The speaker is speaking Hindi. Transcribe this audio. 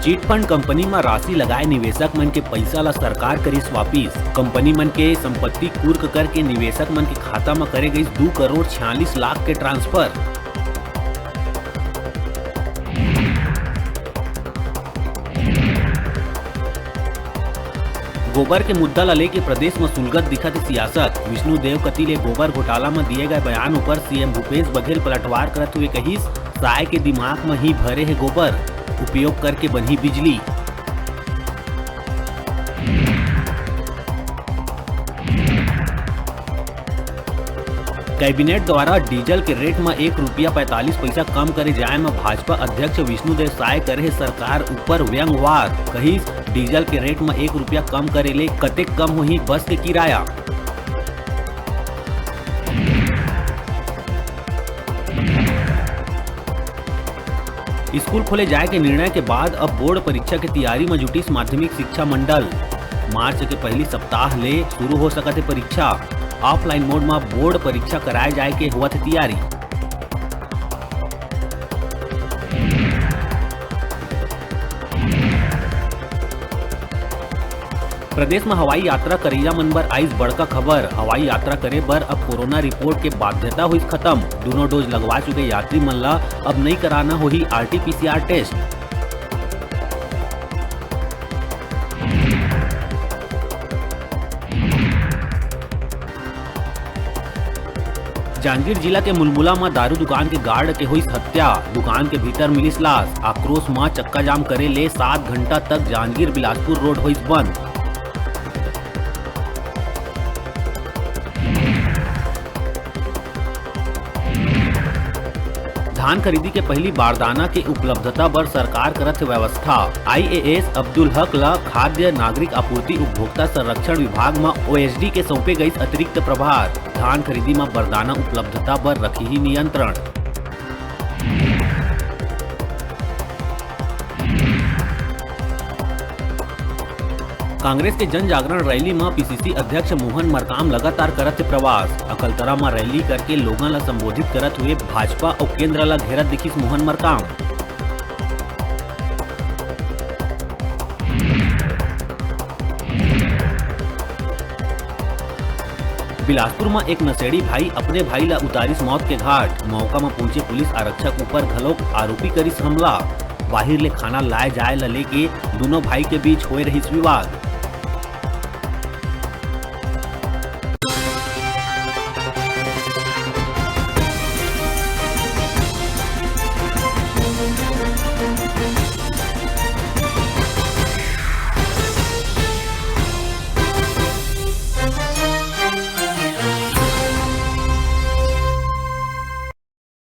चिटफंड कंपनी में राशि लगाए निवेशक मन के पैसा ला सरकार करिस वापिस। कंपनी मन के संपत्ति कुर्क करके निवेशक मन के खाता में करे गई 2 करोड़ 46 लाख के ट्रांसफर। गोबर के मुद्दा ला लेके प्रदेश में सुलगत दिखत सियासत। विष्णु देव कति ले गोबर घोटाला में दिए गए बयान ऊपर सीएम भूपेश बघेल पलटवार करत हुए कहिस, साय के दिमाग में ही भरे है गोबर, उपयोग करके बनी बिजली। कैबिनेट द्वारा डीजल के रेट में 1 रुपया 45 पैसा कम करे जाए में भाजपा अध्यक्ष विष्णु देव साय करे सरकार ऊपर व्यंगवार। कहिस डीजल के रेट में 1 रुपया कम करे ले कतेक कम होही बस के किराया। स्कूल खोले जाए के निर्णय के बाद अब बोर्ड परीक्षा की तैयारी में जुटी माध्यमिक शिक्षा मंडल। मार्च के पहली सप्ताह ले शुरू हो सकत है परीक्षा। ऑफलाइन मोड में बोर्ड परीक्षा कराए जाए के हुआ तैयारी। प्रदेश में हवाई यात्रा करेला मन बर आइस बड़का खबर। हवाई यात्रा करे बर अब कोरोना रिपोर्ट के बाध्यता हुई खत्म। दोनों डोज लगवा चुके यात्री मन ला अब नहीं कराना होही RT-PCR टेस्ट। जांजगीर जिला के मुलमुला में दारू दुकान के गार्ड के हुई हत्या। दुकान के भीतर मिलिस लाश। आक्रोश में चक्का जाम करे ले 7 घंटा तक जांजगीर बिलासपुर रोड हुई बंद। धान खरीदी के पहली बारदाना के उपलब्धता पर सरकार करत व्यवस्था। IAS अब्दुल हक ला खाद्य नागरिक आपूर्ति उपभोक्ता संरक्षण विभाग में OSD के सौंपे गई अतिरिक्त प्रभार। धान खरीदी में बारदाना उपलब्धता पर रखी ही नियंत्रण। कांग्रेस के जन जागरण रैली में PCC अध्यक्ष मोहन मरकाम लगातार करत प्रवास। अकलतरा में रैली करके लोगों ला संबोधित करत हुए भाजपा और केंद्र ला घेरत दिखिस मोहन मरकाम। बिलासपुर में एक नशेड़ी भाई अपने भाई ला उतारिस मौत के घाट। मौका में पहुंचे पुलिस आरक्षक ऊपर घलोक आरोपी करिस हमला। बाहिर ले खाना लाए जाए ला लेके दोनों भाई के बीच होए रहिस विवाद।